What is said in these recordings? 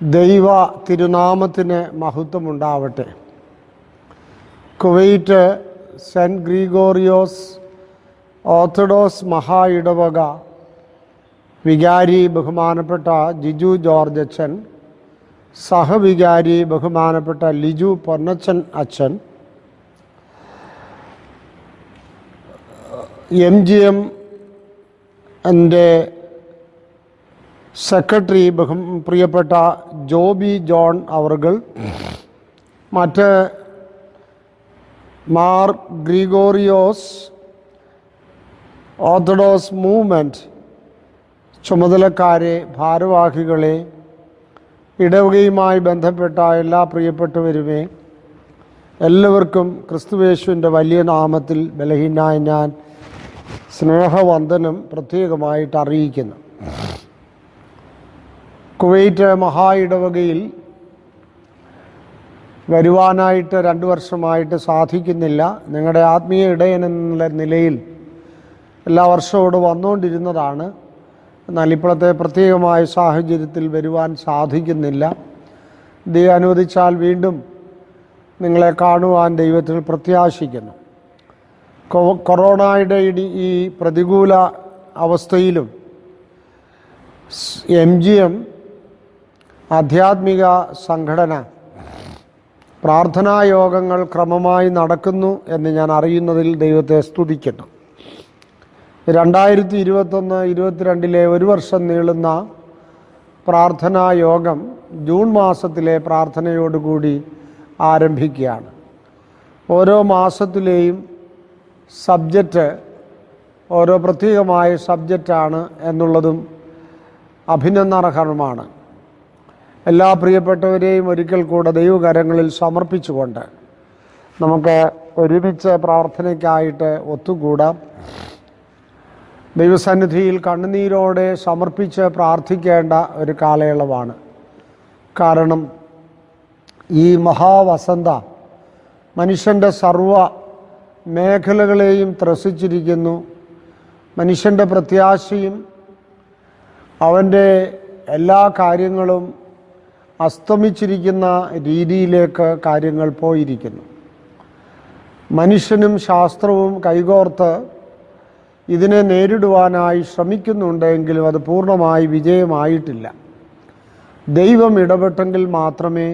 ദൈവ തിരുനാമത്തിന് മഹത്വമുണ്ടാവട്ടെ. Kuwait cent Gregorios orthodox മഹാ ഇടവക വികാരി ബഹുമാനപ്പെട്ട ജിജു ജോർജ് അച്ഛൻ, സഹവികാരി ബഹുമാനപ്പെട്ട ലിജു പൊന്നച്ചൻ അച്ഛൻ, MGM എൻ്റെ സെക്രട്ടറി പ്രിയപ്പെട്ട ജോബി ജോൺ അവർകൾ, മറ്റ് മാർ ഗ്രിഗോറിയോസ് ഓർത്തഡോക്സ് മൂവ്മെൻറ്റ് ചുമതലക്കാരെ, ഭാരവാഹികളെ, ഇടവകയുമായി ബന്ധപ്പെട്ട എല്ലാ പ്രിയപ്പെട്ടവരുമേ, എല്ലാവർക്കും ക്രിസ്തുയേശുവിൻ്റെ വലിയ നാമത്തിൽ ബലഹീനായ ഞാൻ സ്നേഹവന്ദനം പ്രത്യേകമായിട്ട് അറിയിക്കുന്നു. കുവൈറ്റ് മഹാ ഇടവകയിൽ വരുവാനായിട്ട് 2 വർഷമായിട്ട് സാധിക്കുന്നില്ല. നിങ്ങളുടെ ആത്മീയ ഇടയൻ എന്നുള്ള നിലയിൽ എല്ലാ വർഷവും ഇവിടെ വന്നുകൊണ്ടിരുന്നതാണ്. എന്നാൽ ഇപ്പോഴത്തെ പ്രത്യേകമായ സാഹചര്യത്തിൽ വരുവാൻ സാധിക്കുന്നില്ല. ദൈവം അനുവദിച്ചാൽ വീണ്ടും നിങ്ങളെ കാണുവാൻ ദൈവത്തിൽ പ്രത്യാശിക്കുന്നു. കൊറോണയുടെ ഈ പ്രതികൂല അവസ്ഥയിലും MGM ആധ്യാത്മിക സംഘടന പ്രാർത്ഥനായോഗങ്ങൾ ക്രമമായി നടക്കുന്നു എന്ന് ഞാൻ അറിയുന്നതിൽ ദൈവത്തെ സ്തുതിക്കുന്നു. 2021-22 1 വർഷം നീളുന്ന പ്രാർത്ഥനായോഗം ജൂൺ മാസത്തിലെ പ്രാർത്ഥനയോടുകൂടി ആരംഭിക്കുകയാണ്. ഓരോ മാസത്തിലെയും സബ്ജക്റ്റ് ഓരോ പ്രത്യേകമായ സബ്ജക്റ്റാണ് എന്നുള്ളതും അഭിനന്ദനാർഹമാണ്. എല്ലാ പ്രിയപ്പെട്ടവരെയും ഒരിക്കൽ കൂടെ ദൈവകരങ്ങളിൽ സമർപ്പിച്ചുകൊണ്ട് നമുക്ക് ഒരുമിച്ച് പ്രാർത്ഥനയ്ക്കായിട്ട് ഒത്തുകൂടാം. ദൈവസന്നിധിയിൽ കണ്ണുനീരോടെ സമർപ്പിച്ച് പ്രാർത്ഥിക്കേണ്ട ഒരു കാലയളവാണ്. കാരണം ഈ മഹാവസന്ത മനുഷ്യൻ്റെ സർവ മേഖലകളെയും ത്രസിച്ചിരിക്കുന്നു. മനുഷ്യൻ്റെ പ്രത്യാശയും അവൻ്റെ എല്ലാ കാര്യങ്ങളും അസ്തമിച്ചിരിക്കുന്ന രീതിയിലേക്ക് കാര്യങ്ങൾ പോയിരിക്കുന്നു. മനുഷ്യനും ശാസ്ത്രവും കൈകോർത്ത് ഇതിനെ നേരിടുവാനായി ശ്രമിക്കുന്നുണ്ടെങ്കിലും അത് പൂർണ്ണമായി വിജയമായിട്ടില്ല. ദൈവം ഇടപെട്ടെങ്കിൽ മാത്രമേ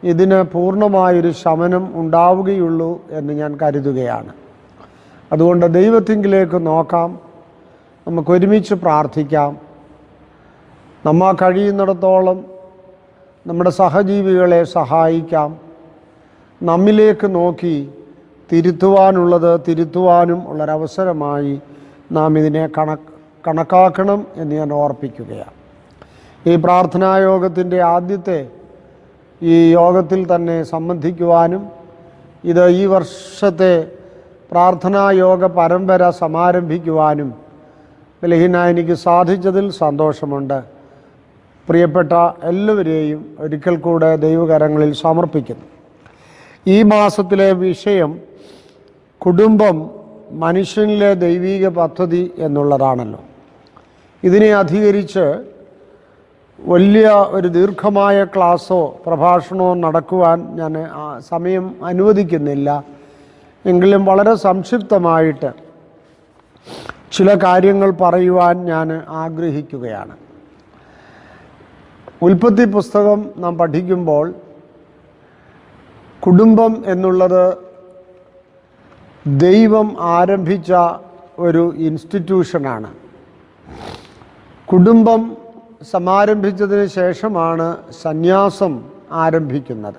ഇതിന് പൂർണ്ണമായൊരു ശമനം ഉണ്ടാവുകയുള്ളൂ എന്ന് ഞാൻ കരുതുകയാണ്. അതുകൊണ്ട് ദൈവത്തിങ്കിലേക്ക് നോക്കാം, നമുക്കൊരുമിച്ച് പ്രാർത്ഥിക്കാം. നമ്മ കഴിയുന്നിടത്തോളം നമ്മുടെ സഹജീവികളെ സഹായിക്കാം. നമ്മിലേക്ക് നോക്കി തിരുത്തുവാനുള്ളത് തിരുത്തുവാനും ഉള്ളൊരവസരമായി നാം ഇതിനെ കണക്കാക്കണം എന്ന് ഞാൻ ഓർപ്പിക്കുകയാണ്. ഈ പ്രാർത്ഥനായോഗത്തിൻ്റെ ആദ്യത്തെ ഈ യോഗത്തിൽ തന്നെ സംബന്ധിക്കുവാനും ഇത് ഈ വർഷത്തെ പ്രാർത്ഥനായോഗ പരമ്പര സമാരംഭിക്കുവാനും ബലഹീനായ എനിക്ക് സാധിച്ചതിൽ സന്തോഷമുണ്ട്. പ്രിയപ്പെട്ട എല്ലാവരെയും ഒരിക്കൽ കൂടെ ദൈവകരങ്ങളിൽ സമർപ്പിക്കുന്നു. ഈ മാസത്തിലെ വിഷയം കുടുംബം മനുഷ്യനിലെ ദൈവീക പദ്ധതി എന്നുള്ളതാണല്ലോ. ഇതിനെ അധികരിച്ച് വലിയ ഒരു ദീർഘമായ ക്ലാസ്സോ പ്രഭാഷണമോ നടക്കുവാൻ ഞാൻ സമയം അനുവദിക്കുന്നില്ല. എങ്കിലും വളരെ സംക്ഷിപ്തമായിട്ട് ചില കാര്യങ്ങൾ പറയുവാൻ ഞാൻ ആഗ്രഹിക്കുകയാണ്. ഉൽപ്പത്തി പുസ്തകം നാം പഠിക്കുമ്പോൾ കുടുംബം എന്നുള്ളത് ദൈവം ആരംഭിച്ച ഒരു ഇൻസ്റ്റിറ്റ്യൂഷനാണ്. കുടുംബം സമാരംഭിച്ചതിന് ശേഷമാണ് സന്യാസം ആരംഭിക്കുന്നത്.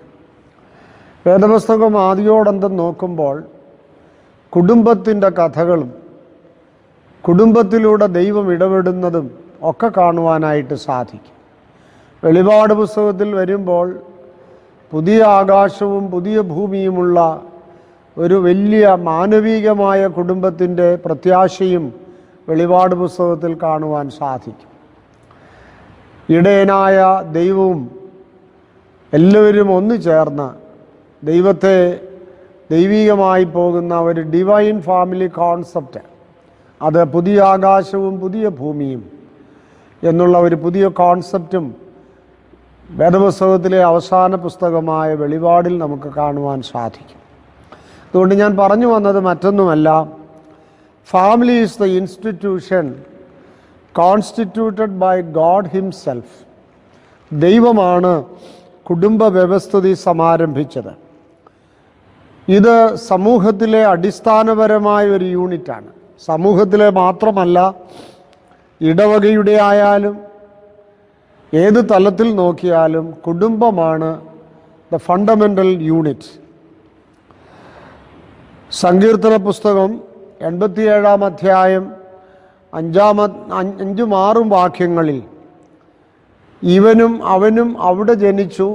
വേദപുസ്തകം ആദിയോടന്തം നോക്കുമ്പോൾ കുടുംബത്തിൻ്റെ കഥകളും കുടുംബത്തിലൂടെ ദൈവം ഇടപെടുന്നതും ഒക്കെ കാണുവാനായിട്ട് സാധിക്കും. വെളിപാട് പുസ്തകത്തിൽ വരുമ്പോൾ പുതിയ ആകാശവും പുതിയ ഭൂമിയുമുള്ള ഒരു വലിയ മാനവികമായ കുടുംബത്തിൻ്റെ പ്രത്യാശയും വെളിപാട് പുസ്തകത്തിൽ കാണുവാൻ സാധിക്കും. ഇടയനായ ദൈവവും എല്ലാവരും ഒന്നു ചേർന്ന് ദൈവത്തെ ദൈവികമായി പോകുന്ന ഒരു ഡിവൈൻ ഫാമിലി കോൺസെപ്റ്റ്, അത് പുതിയ ആകാശവും പുതിയ ഭൂമിയും എന്നുള്ള ഒരു പുതിയ കോൺസെപ്റ്റും വേദപുസ്തകത്തിലെ അവസാന പുസ്തകമായ വെളിപാടിൽ നമുക്ക് കാണുവാൻ സാധിക്കും. അതുകൊണ്ട് ഞാൻ പറഞ്ഞു വന്നത് മറ്റൊന്നുമല്ല, family is the institution constituted by God himself. ദൈവമാണ് കുടുംബ വ്യവസ്ഥിതി സമാരംഭിച്ചത്. ഇത് സമൂഹത്തിലെ അടിസ്ഥാനപരമായ ഒരു യൂണിറ്റാണ്. സമൂഹത്തിലെ മാത്രമല്ല, ഇടവകയുടെ ആയാലും ഏത് തലത്തിൽ നോക്കിയാലും കുടുംബമാണ് ദ ഫണ്ടമെൻ്റൽ യൂണിറ്റ്. സങ്കീർത്തന പുസ്തകം 87-ാം അധ്യായം 5-6 വാക്യങ്ങളിൽ ഇവനും അവനും അവിടെ ജനിച്ചു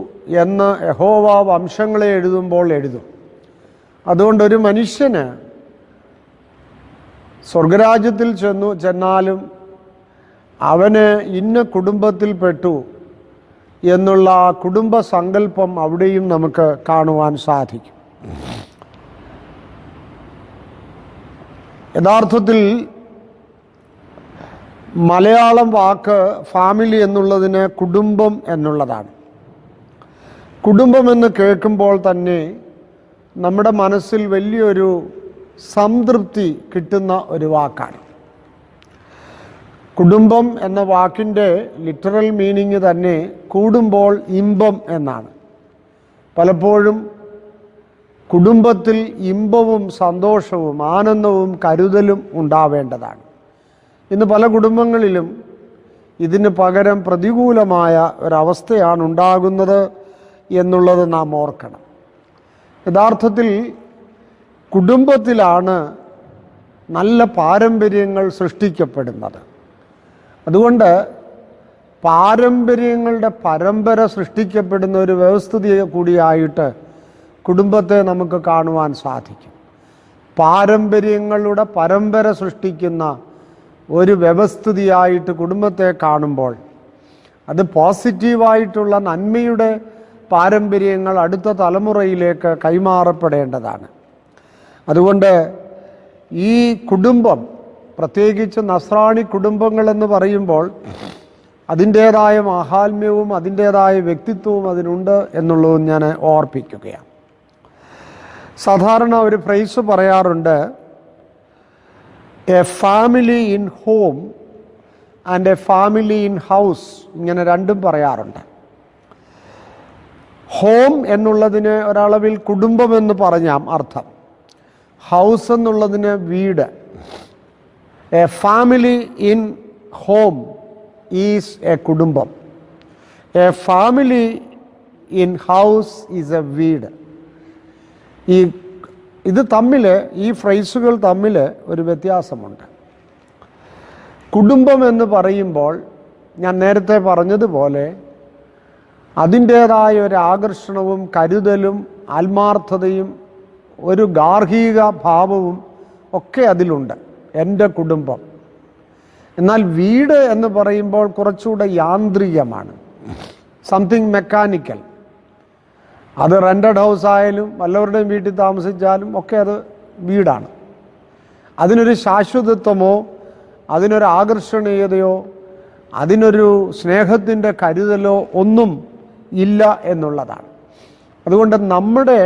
എന്ന് യഹോവ വംശങ്ങളെ എഴുതുമ്പോൾ എഴുതും. അതുകൊണ്ടൊരു മനുഷ്യന് സ്വർഗരാജ്യത്തിൽ ചെന്നാലും അവന് ഇന്ന കുടുംബത്തിൽപ്പെട്ടു എന്നുള്ള ആ കുടുംബ സങ്കല്പം അവിടെയും നമുക്ക് കാണുവാൻ സാധിക്കും. യഥാർത്ഥത്തിൽ മലയാളം വാക്ക് ഫാമിലി എന്നുള്ളതിന് കുടുംബം എന്നുള്ളതാണ്. കുടുംബമെന്ന് കേൾക്കുമ്പോൾ തന്നെ നമ്മുടെ മനസ്സിൽ വലിയൊരു സംതൃപ്തി കിട്ടുന്ന ഒരു വാക്കാണ്. കുടുംബം എന്ന വാക്കിൻ്റെ ലിറ്ററൽ മീനിങ് തന്നെ കൂടുമ്പോൾ ഇമ്പം എന്നാണ്. പലപ്പോഴും കുടുംബത്തിൽ ഇമ്പവും സന്തോഷവും ആനന്ദവും കരുതലും ഉണ്ടാവേണ്ടതാണ്. ഇന്ന് പല കുടുംബങ്ങളിലും ഇതിന് പകരം പ്രതികൂലമായ ഒരവസ്ഥയാണ് ഉണ്ടാകുന്നത് എന്നുള്ളത് നാം ഓർക്കണം. യഥാർത്ഥത്തിൽ കുടുംബത്തിലാണ് നല്ല പാരമ്പര്യങ്ങൾ സൃഷ്ടിക്കപ്പെടുന്നത്. അതുകൊണ്ട് പാരമ്പര്യങ്ങളുടെ പരമ്പര സൃഷ്ടിക്കപ്പെടുന്ന ഒരു വ്യവസ്ഥിതി കൂടിയായിട്ട് കുടുംബത്തെ നമുക്ക് കാണുവാൻ സാധിക്കും. പാരമ്പര്യങ്ങളുടെ പരമ്പര സൃഷ്ടിക്കുന്ന ഒരു വ്യവസ്ഥിതിയായിട്ട് കുടുംബത്തെ കാണുമ്പോൾ അത് പോസിറ്റീവായിട്ടുള്ള നന്മയുടെ പാരമ്പര്യങ്ങൾ അടുത്ത തലമുറയിലേക്ക് കൈമാറപ്പെടേണ്ടതാണ്. അതുകൊണ്ട് ഈ കുടുംബം, പ്രത്യേകിച്ച് നസ്രാണി കുടുംബങ്ങളെന്ന് പറയുമ്പോൾ അതിൻ്റേതായ മാഹാത്മ്യവും അതിൻ്റേതായ വ്യക്തിത്വവും അതിനുണ്ട് എന്നുള്ളതും ഞാൻ ഓർപ്പിക്കുകയാണ്. സാധാരണ ഒരു ഫ്രേസ് പറയാറുണ്ട്, A family in home and A family in house. ഇങ്ങനെ രണ്ടും പറയാറുണ്ട്. ഹോം എന്നുള്ളതിന് ഒരളവിൽ കുടുംബമെന്ന് പറഞ്ഞാൽ അർത്ഥം, ഹൗസ് എന്നുള്ളതിന് വീട്. A family in home is a കുടുംബം. A family in house is a വീട്. ഇത് തമ്മിൽ, ഈ ഫ്രേസുകൾ തമ്മിൽ ഒരു വ്യത്യാസമുണ്ട്. കുടുംബം എന്ന് പറയുമ്പോൾ ഞാൻ നേരത്തെ പറഞ്ഞതുപോലെ അതിൻ്റേതായ ഒരു ആകർഷണവും കരുതലും ആത്മാർത്ഥതയും ഒരു ഗാർഹിക ഭാവവും ഒക്കെ അതിലുണ്ട്, എൻ്റെ കുടുംബം. എന്നാൽ വീട് എന്ന് പറയുമ്പോൾ കുറച്ചുകൂടെ യാന്ത്രികമാണ്, സംതിങ് മെക്കാനിക്കൽ. അത് റെൻറ്റഡ് ഹൗസ് ആയാലും വല്ലവരുടെയും വീട്ടിൽ താമസിച്ചാലും ഒക്കെ അത് വീടാണ്. അതിനൊരു ശാശ്വതത്വമോ അതിനൊരു ആകർഷണീയതയോ അതിനൊരു സ്നേഹത്തിൻ്റെ കരുതലോ ഒന്നും ഇല്ല എന്നുള്ളതാണ്. അതുകൊണ്ട് നമ്മുടെ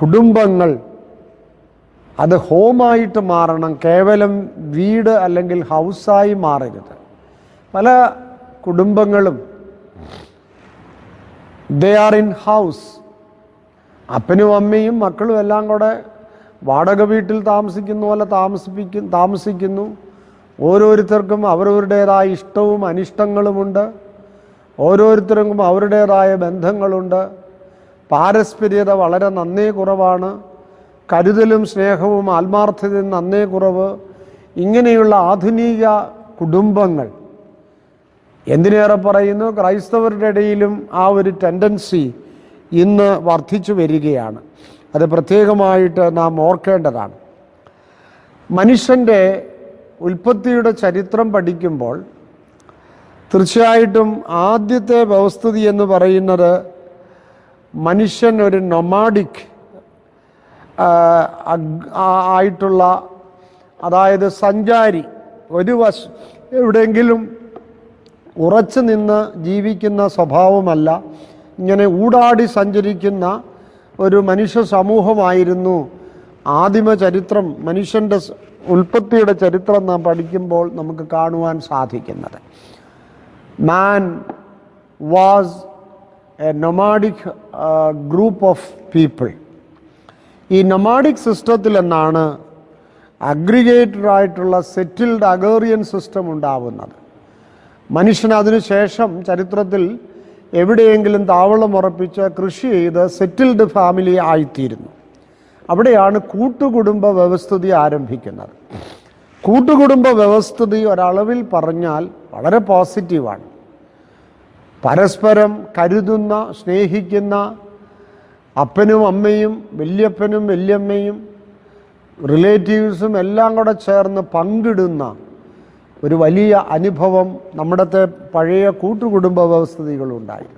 കുടുംബങ്ങൾ അത് ഹോമായിട്ട് മാറണം, കേവലം വീട് അല്ലെങ്കിൽ ഹൗസായി മാറരുത്. പല കുടുംബങ്ങളും ദേ ആർ ഇൻ ഹൗസ്, അപ്പനും അമ്മയും മക്കളും എല്ലാം കൂടെ വാടക വീട്ടിൽ താമസിക്കുന്ന പോലെ താമസിക്കുന്നു. ഓരോരുത്തർക്കും അവരവരുടേതായ ഇഷ്ടവും അനിഷ്ടങ്ങളുമുണ്ട്. ഓരോരുത്തർക്കും അവരുടേതായ ബന്ധങ്ങളുണ്ട്. പാരസ്പര്യത വളരെ നന്നേ കുറവാണ്. കരുതലും സ്നേഹവും ആത്മാർത്ഥതയും നന്നേ കുറവ്. ഇങ്ങനെയുള്ള ആധുനിക കുടുംബങ്ങൾ, എന്തിനേറെ പറയുന്നു, ക്രൈസ്തവരുടെ ഇടയിലും ആ ഒരു ടെൻഡൻസി ഇന്ന് വർദ്ധിച്ചു വരികയാണ്. അത് പ്രത്യേകമായിട്ട് നാം ഓർക്കേണ്ടതാണ്. മനുഷ്യൻ്റെ ഉൽപ്പത്തിയുടെ ചരിത്രം പഠിക്കുമ്പോൾ തീർച്ചയായിട്ടും ആദ്യത്തെ വ്യവസ്ഥിതി എന്ന് പറയുന്നത് മനുഷ്യൻ ഒരു നൊമാഡിക് ആയിട്ടുള്ള, അതായത് സഞ്ചാരി, എവിടെയെങ്കിലും ഉറച്ചു നിന്ന് ജീവിക്കുന്ന സ്വഭാവമല്ല, ഇങ്ങനെ ഊടാടി സഞ്ചരിക്കുന്ന ഒരു മനുഷ്യ സമൂഹമായിരുന്നു ആദിമ ചരിത്രം, മനുഷ്യൻ്റെ ഉൽപ്പത്തിയുടെ ചരിത്രം നാം പഠിക്കുമ്പോൾ നമുക്ക് കാണുവാൻ സാധിക്കുന്നത്. മാൻ was A nomadic group of people. ഈ നൊമാഡിക് സിസ്റ്റത്തിൽ നിന്നാണ് അഗ്രിഗേറ്റഡ് ആയിട്ടുള്ള സെറ്റിൽഡ് അഗേറിയൻ സിസ്റ്റം ഉണ്ടാവുന്നത്. മനുഷ്യൻ അതിനുശേഷം ചരിത്രത്തിൽ എവിടെയെങ്കിലും താവളമുറപ്പിച്ച് കൃഷി ചെയ്ത് സെറ്റിൽഡ് ഫാമിലി ആയിത്തീരുന്നു. അവിടെയാണ് കൂട്ടുകുടുംബ വ്യവസ്ഥിതി ആരംഭിക്കുന്നത്. കൂട്ടുകുടുംബ വ്യവസ്ഥിതി ഒരളവിൽ പറഞ്ഞാൽ വളരെ പോസിറ്റീവാണ്. പരസ്പരം കരുതുന്ന, സ്നേഹിക്കുന്ന അപ്പനും അമ്മയും വല്യപ്പനും വല്യമ്മയും റിലേറ്റീവ്സും എല്ലാം കൂടെ ചേർന്ന് പങ്കിടുന്ന ഒരു വലിയ അനുഭവം നമ്മുടെ പഴയ കൂട്ടുകുടുംബ വ്യവസ്ഥിതികളുണ്ടായി.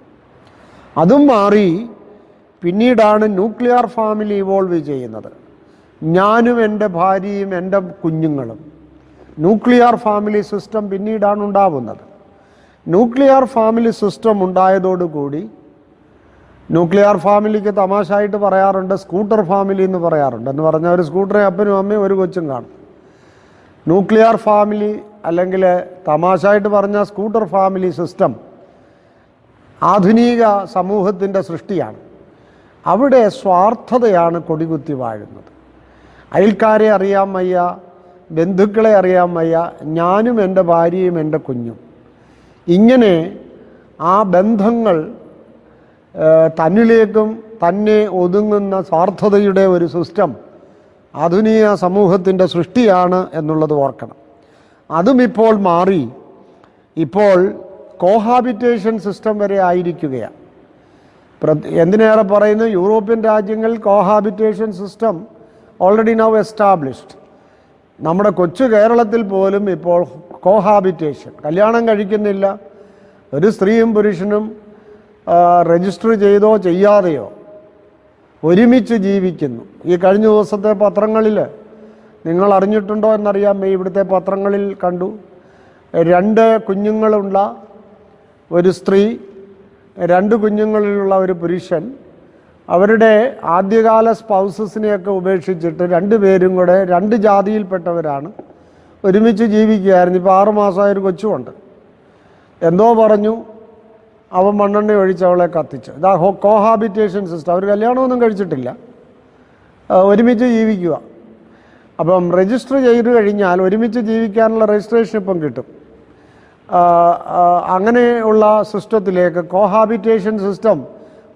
അതും മാറി പിന്നീടാണ് ന്യൂക്ലിയർ ഫാമിലി ഇവോൾവ് ചെയ്യുന്നത്. ഞാനും എൻ്റെ ഭാര്യയും എൻ്റെ കുഞ്ഞുങ്ങളും. ന്യൂക്ലിയർ ഫാമിലി സിസ്റ്റം പിന്നീടാണ് ഉണ്ടാവുന്നത്. ന്യൂക്ലിയർ ഫാമിലി സിസ്റ്റം ഉണ്ടായതോടുകൂടി, ന്യൂക്ലിയർ ഫാമിലിക്ക് തമാശയായിട്ട് പറയാറുണ്ട് സ്കൂട്ടർ ഫാമിലി എന്ന് പറയാറുണ്ട്. എന്ന് പറഞ്ഞാൽ ഒരു സ്കൂട്ടറെ അപ്പനും അമ്മയും ഒരു കൊച്ചും കാണും. ന്യൂക്ലിയർ ഫാമിലി അല്ലെങ്കിൽ തമാശയായിട്ട് പറഞ്ഞ സ്കൂട്ടർ ഫാമിലി സിസ്റ്റം ആധുനിക സമൂഹത്തിൻ്റെ സൃഷ്ടിയാണ്. അവിടെ സ്വാർത്ഥതയാണ് കൊടികുത്തി വാഴുന്നത്. അയൽക്കാരെ അറിയാൻ വയ്യ, ബന്ധുക്കളെ അറിയാൻ വയ്യ, ഞാനും എൻ്റെ ഭാര്യയും എൻ്റെ കുഞ്ഞും. ഇങ്ങനെ ആ ബന്ധങ്ങൾ തന്നിലേക്കും തന്നെ ഒതുങ്ങുന്ന സ്വാർത്ഥതയുടെ ഒരു സിസ്റ്റം ആധുനിക സമൂഹത്തിൻ്റെ സൃഷ്ടിയാണ് എന്നുള്ളത് ഓർക്കണം. അതും ഇപ്പോൾ മാറി ഇപ്പോൾ കോഹാബിറ്റേഷൻ സിസ്റ്റം വരെ ആയിരിക്കുകയാണ്. എന്തിനേറെ പറയുന്നു, യൂറോപ്യൻ രാജ്യങ്ങൾ cohabitation system already now established. നമ്മുടെ കൊച്ചു കേരളത്തിൽ പോലും ഇപ്പോൾ കോഹാബിറ്റേഷൻ, കല്യാണം കഴിക്കുന്നില്ല, ഒരു സ്ത്രീയും പുരുഷനും രജിസ്റ്റർ ചെയ്തോ ചെയ്യാതെയോ ഒരുമിച്ച് ജീവിക്കുന്നു. ഈ കഴിഞ്ഞ ദിവസത്തെ പത്രങ്ങളിൽ നിങ്ങൾ അറിഞ്ഞിട്ടുണ്ടോ എന്നറിയാൻ ഇവിടുത്തെ പത്രങ്ങളിൽ കണ്ടു. 2 കുഞ്ഞുങ്ങളുള്ള ഒരു സ്ത്രീ, 2 കുഞ്ഞുങ്ങളിലുള്ള ഒരു പുരുഷൻ അവരുടെ ആദ്യകാല സ്പൗസസിനെയൊക്കെ ഉപേക്ഷിച്ചിട്ട് 2 പേരും കൂടെ 2 ജാതിയിൽപ്പെട്ടവരാണ്, ഒരുമിച്ച് ജീവിക്കുകയായിരുന്നു. ഇപ്പോൾ 6 മാസമായൊരു കൊച്ചുമുണ്ട്. എന്തോ പറഞ്ഞു, അവൻ മണ്ണെണ്ണ ഒഴിച്ച് അവളെ കത്തിച്ചു. ഇതാ കോഹാബിറ്റേഷൻ സിസ്റ്റം. അവർ കല്യാണമൊന്നും കഴിച്ചിട്ടില്ല, ഒരുമിച്ച് ജീവിക്കുക. അപ്പം രജിസ്റ്റർ ചെയ്ത് കഴിഞ്ഞാൽ ഒരുമിച്ച് ജീവിക്കാനുള്ള രജിസ്ട്രേഷൻ ഇപ്പം കിട്ടും. അങ്ങനെയുള്ള സിസ്റ്റത്തിലേക്ക് കോഹാബിറ്റേഷൻ സിസ്റ്റം,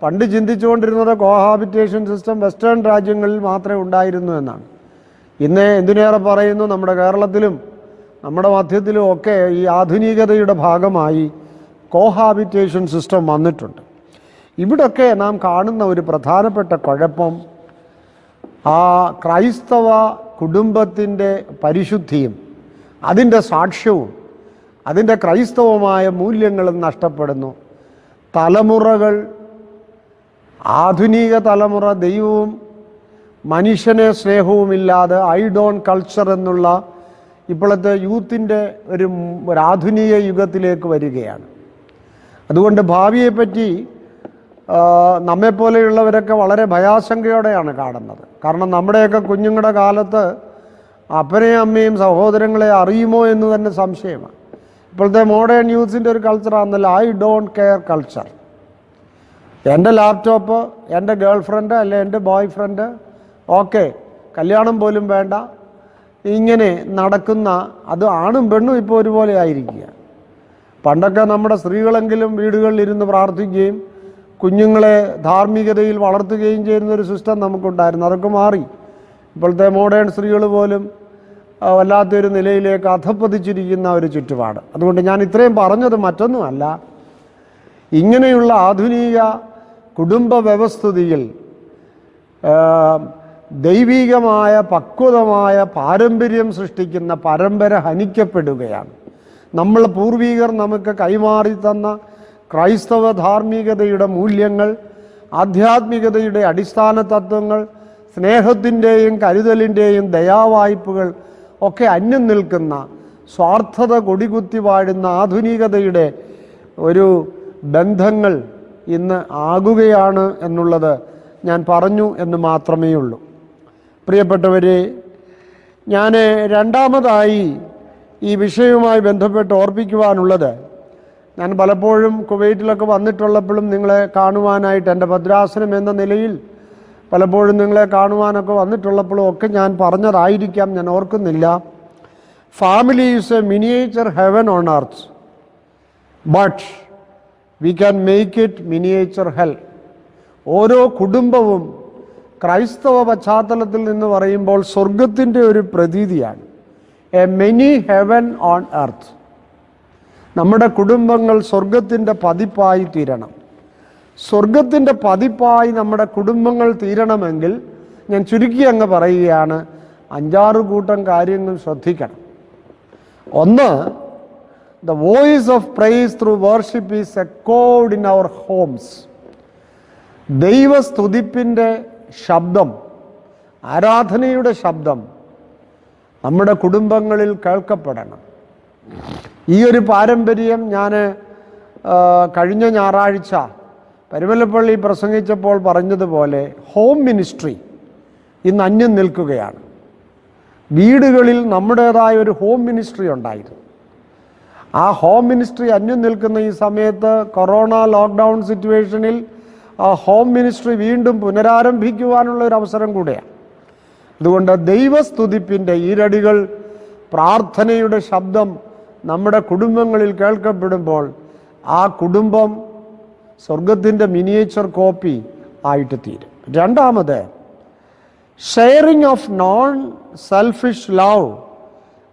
പണ്ട് ചിന്തിച്ചുകൊണ്ടിരുന്നത് കോഹാബിറ്റേഷൻ സിസ്റ്റം വെസ്റ്റേൺ രാജ്യങ്ങളിൽ മാത്രമേ ഉണ്ടായിരുന്നു എന്നാണ്. ഇന്ന് എന്തിനേറെ പറയുന്നു, നമ്മുടെ കേരളത്തിലും നമ്മുടെ മധ്യത്തിലും ഒക്കെ ഈ ആധുനികതയുടെ ഭാഗമായി കോഹാബിറ്റേഷൻ സിസ്റ്റം വന്നിട്ടുണ്ട്. ഇവിടൊക്കെ നാം കാണുന്ന ഒരു പ്രധാനപ്പെട്ട കുഴപ്പം ആ ക്രൈസ്തവ കുടുംബത്തിൻ്റെ പരിശുദ്ധിയും അതിൻ്റെ സാക്ഷ്യവും അതിൻ്റെ ക്രൈസ്തവമായ മൂല്യങ്ങളും നഷ്ടപ്പെടുന്നു. തലമുറകൾ, ആധുനിക തലമുറ ദൈവവും മനുഷ്യനെ സ്നേഹവുമില്ലാതെ ഐഡോൺ കൾച്ചർ എന്നുള്ള ഇപ്പോഴത്തെ യൂത്തിൻ്റെ ഒരു ആധുനിക യുഗത്തിലേക്ക് വരികയാണ്. അതുകൊണ്ട് ഭാവിയെപ്പറ്റി നമ്മെപ്പോലെയുള്ളവരൊക്കെ വളരെ ഭയാശങ്കയോടെയാണ് കാണുന്നത്. കാരണം നമ്മുടെയൊക്കെ കുഞ്ഞുങ്ങളുടെ കാലത്ത് അപ്പനെയും അമ്മയും സഹോദരങ്ങളെ അറിയുമോ എന്ന് തന്നെ സംശയമാണ്. ഇപ്പോഴത്തെ മോഡേൺ യൂത്ത്സിൻ്റെ ഒരു കൾച്ചറാണെന്നല്ല ഐ ഡോണ്ട് കെയർ കൾച്ചർ. എൻ്റെ ലാപ്ടോപ്പ്, എൻ്റെ ഗേൾ ഫ്രണ്ട് അല്ലെ എൻ്റെ ബോയ് ഫ്രണ്ട്, ഓക്കെ, കല്യാണം പോലും വേണ്ട, ഇങ്ങനെ നടക്കുന്ന, അത് ആണും പെണ്ണും ഇപ്പോൾ ഒരുപോലെ ആയിരിക്കുക. പണ്ടൊക്കെ നമ്മുടെ സ്ത്രീകളെങ്കിലും വീടുകളിലിരുന്ന് പ്രാർത്ഥിക്കുകയും കുഞ്ഞുങ്ങളെ ധാർമ്മികതയിൽ വളർത്തുകയും ചെയ്യുന്നൊരു സിസ്റ്റം നമുക്കുണ്ടായിരുന്നു. അതൊക്കെ മാറി. ഇപ്പോഴത്തെ മോഡേൺ സ്ത്രീകൾ പോലും വല്ലാത്തൊരു നിലയിലേക്ക് അധപ്പതിച്ചിരിക്കുന്ന ഒരു ചുറ്റുപാട്. അതുകൊണ്ട് ഞാൻ ഇത്രയും പറഞ്ഞത് മറ്റൊന്നുമല്ല, ഇങ്ങനെയുള്ള ആധുനിക കുടുംബ വ്യവസ്ഥിതിയിൽ ദൈവികമായ പക്വതമായ പാരമ്പര്യം സൃഷ്ടിക്കുന്ന പരമ്പര ഹനിക്കപ്പെടുകയാണ്. നമ്മൾ പൂർവികർ നമുക്ക് കൈമാറി തന്ന ക്രൈസ്തവ ധാർമ്മികതയുടെ മൂല്യങ്ങൾ, ആധ്യാത്മികതയുടെ അടിസ്ഥാന തത്വങ്ങൾ, സ്നേഹത്തിൻ്റെയും കരുതലിൻ്റെയും ദയാവായ്പകൾ ഒക്കെ അന്യം നിൽക്കുന്ന സ്വാർത്ഥത കൊടികുത്തി വാഴുന്ന ആധുനികതയുടെ ഒരു ബന്ധങ്ങൾ ഇന്ന് ആകുകയാണ് എന്നുള്ളത് ഞാൻ പറഞ്ഞു എന്ന് മാത്രമേ ഉള്ളൂ. പ്രിയപ്പെട്ടവരെ, ഞാൻ രണ്ടാമതായി ഈ വിഷയവുമായി ബന്ധപ്പെട്ട് ഓർപ്പിക്കുവാനുള്ളത്, ഞാൻ പലപ്പോഴും കുവൈറ്റിലൊക്കെ വന്നിട്ടുള്ളപ്പോഴും നിങ്ങളെ കാണുവാനായിട്ട് എൻ്റെ ഭദ്രാസനം എന്ന നിലയിൽ പലപ്പോഴും നിങ്ങളെ കാണുവാനൊക്കെ വന്നിട്ടുള്ളപ്പോഴും ഒക്കെ ഞാൻ പറഞ്ഞതായിരിക്കാം, ഞാൻ ഓർക്കുന്നില്ല. Family is a miniature heaven on earth, but we can make it miniature hell. ഓരോ കുടുംബവും ക്രൈസ്തവ പശ്ചാത്തലത്തിൽ നിന്ന് പറയുമ്പോൾ സ്വർഗത്തിൻ്റെ ഒരു പ്രതീതിയാണ്. A mini heaven on earth. നമ്മുടെ കുടുംബങ്ങൾ സ്വർഗത്തിൻ്റെ പതിപ്പായി തീരണം. സ്വർഗത്തിൻ്റെ പതിപ്പായി നമ്മുടെ കുടുംബങ്ങൾ തീരണമെങ്കിൽ ഞാൻ ചുരുക്കി അങ്ങ് പറയുകയാണ്, 5-6 കൂട്ടം കാര്യങ്ങൾ ശ്രദ്ധിക്കണം. ഒന്ന്, the voice of praise through worship is echoed in our homes. ദൈവസ്തുതിപ്പിൻ്റെ ശബ്ദം, ആരാധനയുടെ ശബ്ദം നമ്മുടെ കുടുംബങ്ങളിൽ കേൾക്കപ്പെടണം. ഈ ഒരു പാരമ്പര്യം ഞാൻ കഴിഞ്ഞ ഞായറാഴ്ച പരുമലപ്പള്ളി പ്രസംഗിച്ചപ്പോൾ പറഞ്ഞതുപോലെ ഹോം മിനിസ്ട്രി ഇന്ന് അന്യം നിൽക്കുകയാണ്. വീടുകളിൽ നമ്മുടേതായ ഒരു ഹോം മിനിസ്ട്രി ഉണ്ടായിരുന്നു. ആ ഹോം മിനിസ്ട്രി അന്യം നിൽക്കുന്ന ഈ സമയത്ത് കൊറോണ ലോക്ക്ഡൗൺ സിറ്റുവേഷനിൽ ആ ഹോം മിനിസ്ട്രി വീണ്ടും പുനരാരംഭിക്കുവാനുള്ള ഒരു അവസരം കൂടെയാണ്. അതുകൊണ്ട് ദൈവസ്തുതിപ്പിൻ്റെ ഈരടികൾ, പ്രാർത്ഥനയുടെ ശബ്ദം നമ്മുടെ കുടുംബങ്ങളിൽ കേൾക്കപ്പെടുമ്പോൾ ആ കുടുംബം സ്വർഗത്തിൻ്റെ മിനിയേച്ചർ കോപ്പി ആയിട്ട് തീരും. രണ്ടാമത്, sharing of non selfish love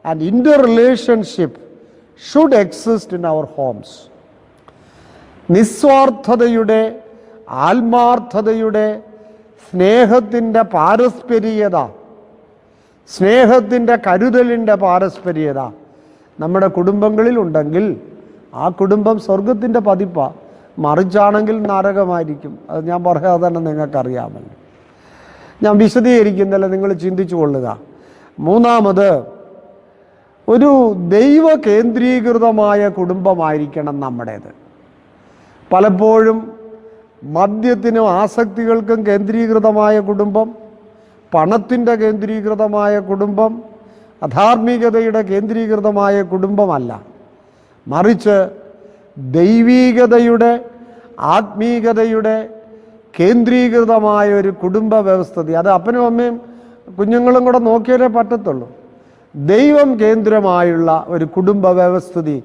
and inter relationship should exist in our homes. നിസ്വാർത്ഥതയുടെ, ആത്മാർത്ഥതയുടെ, സ്നേഹത്തിൻ്റെ പാരസ്പര്യത, സ്നേഹത്തിൻ്റെ കരുതലിൻ്റെ പാരസ്പര്യത നമ്മുടെ കുടുംബങ്ങളിൽ ഉണ്ടെങ്കിൽ ആ കുടുംബം സ്വർഗത്തിൻ്റെ പതിപ്പാണ്. മറിച്ചാണെങ്കിൽ നരകമായിരിക്കും. അത് ഞാൻ പറയാതെ തന്നെ നിങ്ങൾക്കറിയാമല്ലോ. ഞാൻ വിശദീകരിക്കുന്നില്ല, നിങ്ങൾ ചിന്തിച്ചു കൊള്ളുക. മൂന്നാമത്, ഒരു ദൈവ കേന്ദ്രീകൃതമായ കുടുംബമായിരിക്കണം നമ്മുടേത്. പലപ്പോഴും മദ്യത്തിനും ആസക്തികൾക്കും കേന്ദ്രീകൃതമായ കുടുംബം, പണത്തിൻ്റെ കേന്ദ്രീകൃതമായ കുടുംബം, അധാർമികതയുടെ കേന്ദ്രീകൃതമായ കുടുംബമല്ല, മറിച്ച് ദൈവീകതയുടെ, ആത്മീകതയുടെ കേന്ദ്രീകൃതമായ ഒരു കുടുംബ വ്യവസ്ഥിതി. അത് അപ്പനും അമ്മയും കുഞ്ഞുങ്ങളും കൂടെ നോക്കിയാലേ പറ്റത്തുള്ളൂ. ദൈവം കേന്ദ്രമായുള്ള ഒരു കുടുംബ വ്യവസ്ഥിതി,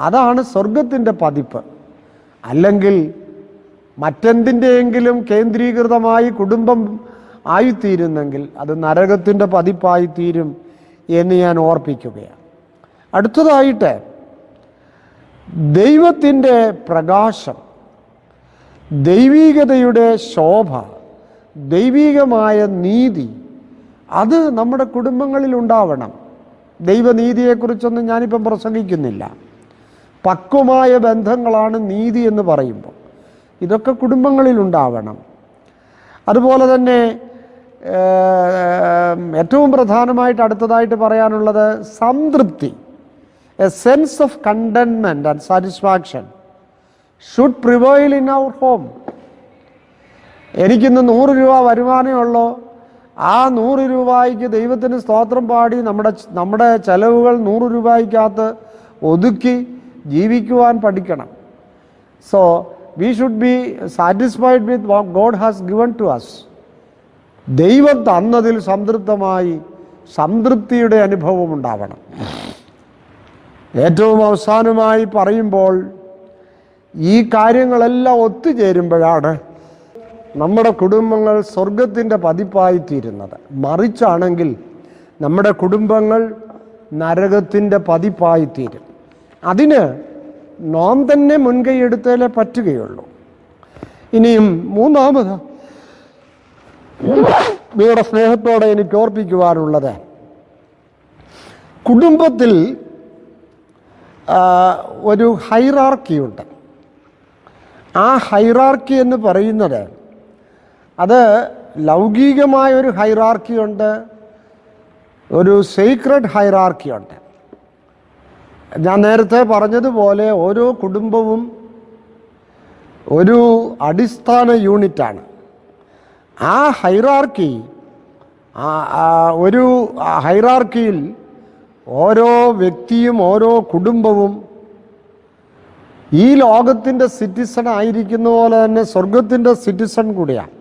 അതാണ് സ്വർഗത്തിൻ്റെ പതിപ്പ്. അല്ലെങ്കിൽ മറ്റെന്തിൻ്റെയെങ്കിലും കേന്ദ്രീകൃതമായി കുടുംബം ആയിത്തീരുന്നെങ്കിൽ അത് നരകത്തിൻ്റെ പതിപ്പായി തീരും എന്ന് ഞാൻ ഓർപ്പിക്കുകയാണ്. അടുത്തതായിട്ട്, ദൈവത്തിൻ്റെ പ്രകാശം, ദൈവീകതയുടെ ശോഭ, ദൈവികമായ നീതി, അത് നമ്മുടെ കുടുംബങ്ങളിൽ ഉണ്ടാവണം. ദൈവനീതിയെക്കുറിച്ചൊന്നും ഞാനിപ്പം പ്രസംഗിക്കുന്നില്ല. പക്വമായ ബന്ധങ്ങളാണ് നീതി എന്ന് പറയുമ്പോൾ ഇതൊക്കെ കുടുംബങ്ങളിൽ ഉണ്ടാവണം. അതുപോലെ തന്നെ ഏറ്റവും പ്രധാനമായിട്ട് അടുത്തതായിട്ട് പറയാനുള്ളത് സംതൃപ്തി, a sense of contentment and satisfaction should prevail in our home. എനിക്കിന്ന് 100 രൂപ വരുമാനമേ ഉള്ളൂ, ആ 100 രൂപയ്ക്ക് ദൈവത്തിന് സ്തോത്രം പാടി നമ്മുടെ ചെലവുകൾ 100 രൂപയ്ക്കകത്ത് ഒതുക്കി ജീവിക്കുവാൻ പഠിക്കണം. So we should be satisfied with what God has given to us. ദൈവം തന്നതിൽ സംതൃപ്തമായി സംതൃപ്തിയുടെ അനുഭവം ഉണ്ടാവണം. ഏറ്റവും അവസാനമായി പറയുമ്പോൾ ഈ കാര്യങ്ങളെല്ലാം ഒത്തുചേരുമ്പോഴാണ് നമ്മുടെ കുടുംബങ്ങൾ സ്വർഗത്തിൻ്റെ പതിപ്പായി തീരുന്നത്. മറിച്ചാണെങ്കിൽ നമ്മുടെ കുടുംബങ്ങൾ നരകത്തിൻ്റെ പതിപ്പായി തീരും. അതിന് നാം തന്നെ മുൻകൈ എടുത്താലേ പറ്റുകയുള്ളൂ. ഇനിയും മൂന്നാമത് നിങ്ങളുടെ സ്നേഹത്തോടെ എനിക്ക് ഓർപ്പിക്കുവാനുള്ളത്, കുടുംബത്തിൽ ഒരു ഹൈറാർക്കിയുണ്ട്. ആ ഹൈറാർക്കി എന്ന് പറയുന്നത് അത് ലൗകികമായ ഒരു ഹൈറാർക്കിയുണ്ട്, ഒരു സീക്രട്ട് ഹൈറാർക്കിയുണ്ട്. ഞാൻ നേരത്തെ പറഞ്ഞതുപോലെ ഓരോ കുടുംബവും ഒരു അടിസ്ഥാന യൂണിറ്റാണ്. ആ ഹൈറാർക്കി, ഒരു ഹൈറാർക്കിയിൽ ഓരോ വ്യക്തിയും ഓരോ കുടുംബവും ഈ ലോകത്തിൻ്റെ സിറ്റിസൺ ആയിരിക്കുന്ന പോലെ തന്നെ സ്വർഗത്തിൻ്റെ സിറ്റിസൺ കൂടിയാണ്.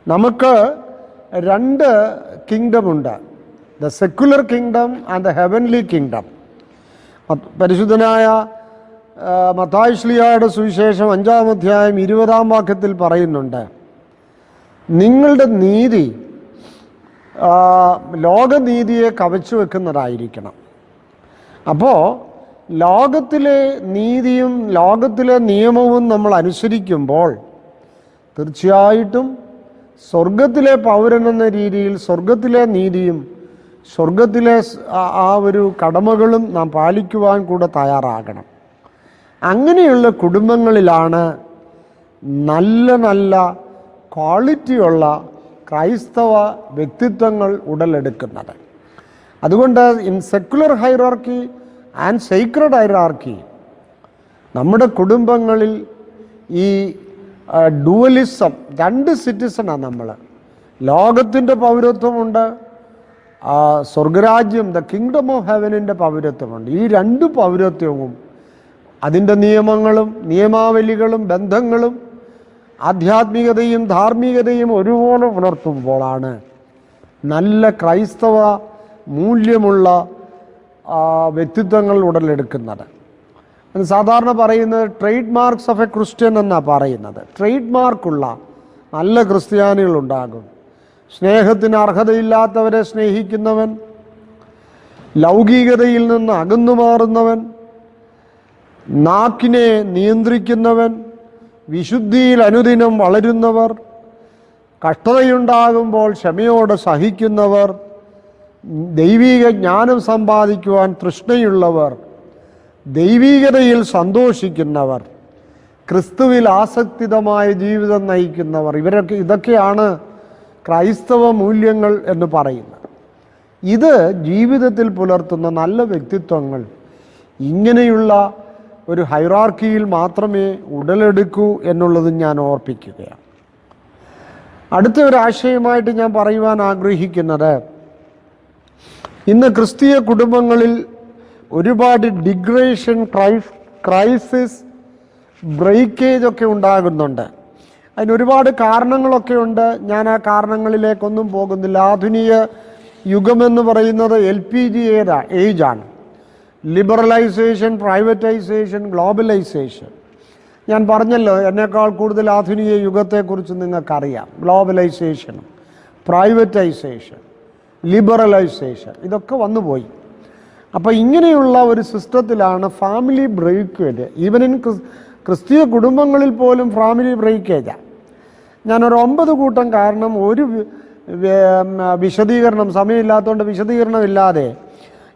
നമുക്ക് രണ്ട് കിങ്ഡമുണ്ട്, the secular kingdom and the heavenly kingdom. പരിശുദ്ധനായ മത്തായി ശ്ലീഹായുടെ സുവിശേഷം 5-ാം അധ്യായം 20-ാം വാക്യത്തിൽ പറയുന്നുണ്ട്, നിങ്ങളുടെ നീതി ലോകനീതിയെ കവച്ചു വെക്കുന്നതായിരിക്കണം. അപ്പോൾ ലോകത്തിലെ നീതിയും ലോകത്തിലെ നിയമവും നമ്മൾ അനുസരിക്കുമ്പോൾ തീർച്ചയായിട്ടും സ്വർഗത്തിലെ പൗരനെന്ന രീതിയിൽ സ്വർഗത്തിലെ നീതിയും സ്വർഗത്തിലെ ആ ഒരു കടമകളും നാം പാലിക്കുവാൻ കൂടെ തയ്യാറാകണം. അങ്ങനെയുള്ള കുടുംബങ്ങളിലാണ് നല്ല നല്ല ക്വാളിറ്റിയുള്ള ക്രൈസ്തവ വ്യക്തിത്വങ്ങൾ ഉടലെടുക്കുന്നത്. അതുകൊണ്ട് in secular hierarchy and secret hierarchy നമ്മുടെ കുടുംബങ്ങളിൽ ഈ ഡുവലിസം, രണ്ട് സിറ്റിസണാണ് നമ്മൾ. ലോകത്തിൻ്റെ പൗരത്വമുണ്ട്, സ്വർഗരാജ്യം ദ കിങ്ഡം ഓഫ് ഹെവനിൻ്റെ പൗരത്വമുണ്ട്. ഈ രണ്ട് പൗരത്വവും അതിൻ്റെ നിയമങ്ങളും നിയമാവലികളും ബന്ധങ്ങളും ആധ്യാത്മികതയും ധാർമ്മികതയും ഒരുപോലെ പുലർത്തുമ്പോഴാണ് നല്ല ക്രൈസ്തവ മൂല്യമുള്ള വ്യക്തിത്വങ്ങൾ ഉടലെടുക്കുന്നത്. സാധാരണ പറയുന്നത് trade marks of A Christian എന്നാണ് പറയുന്നത്. ട്രേഡ് മാർക്കുള്ള നല്ല ക്രിസ്ത്യാനികളുണ്ടാകും. സ്നേഹത്തിന് അർഹതയില്ലാത്തവരെ സ്നേഹിക്കുന്നവൻ, ലൗകികതയിൽ നിന്ന് അകന്നു മാറുന്നവൻ, നാക്കിനെ നിയന്ത്രിക്കുന്നവൻ, വിശുദ്ധിയിൽ അനുദിനം വളരുന്നവർ, കഷ്ടതയുണ്ടാകുമ്പോൾ ക്ഷമയോടെ സഹിക്കുന്നവർ, ദൈവിക ജ്ഞാനം സമ്പാദിക്കുവാൻ തൃഷ്ണയുള്ളവർ, ദൈവികതയിൽ സന്തോഷിക്കുന്നവർ, ക്രിസ്തുവിൽ ആസക്തിതമായ ജീവിതം നയിക്കുന്നവർ, ഇതൊക്കെയാണ് ക്രൈസ്തവ മൂല്യങ്ങൾ എന്ന് പറയുന്നത്. ഇത് ജീവിതത്തിൽ പുലർത്തുന്ന നല്ല വ്യക്തിത്വങ്ങൾ ഇങ്ങനെയുള്ള ഒരു ഹൈറാർക്കിയിൽ മാത്രമേ ഉടലെടുക്കൂ എന്നുള്ളത് ഞാൻ ഓർപ്പിക്കുകയാണ്. അടുത്ത ഒരു ആശയമായിട്ട് ഞാൻ പറയുവാൻ ആഗ്രഹിക്കുന്നത്, ഇന്ന് ക്രിസ്തീയ കുടുംബങ്ങളിൽ ഒരുപാട് ഡിഗ്രേഷൻ, ക്രൈസിസ്, ബ്രേക്കേജ് ഒക്കെ ഉണ്ടാകുന്നുണ്ട്. അതിനൊരുപാട് കാരണങ്ങളൊക്കെ ഉണ്ട്. ഞാൻ ആ കാരണങ്ങളിലേക്കൊന്നും പോകുന്നില്ല. ആധുനിക യുഗമെന്ന് പറയുന്നത് LPG ഏജാണ്. Liberalisation, privatisation, globalisation. ഞാൻ പറഞ്ഞല്ലോ, എന്നേക്കാൾ കൂടുതൽ ആധുനിക യുഗത്തെക്കുറിച്ച് നിങ്ങൾക്കറിയാം. ഗ്ലോബലൈസേഷൻ, പ്രൈവറ്റൈസേഷൻ, ലിബറലൈസേഷൻ, ഇതൊക്കെ വന്നുപോയി. അപ്പോൾ ഇങ്ങനെയുള്ള ഒരു സിസ്റ്റത്തിലാണ് ഫാമിലി ബ്രേക്കേജ്. ഈവൻ ഇൻ ക്രിസ്തീയ കുടുംബങ്ങളിൽ പോലും ഫാമിലി ബ്രേക്കേജാണ്. ഞാനൊരു 9 കൂട്ടം കാരണം, ഒരു വിശദീകരണം, സമയമില്ലാത്തതുകൊണ്ട് വിശദീകരണമില്ലാതെ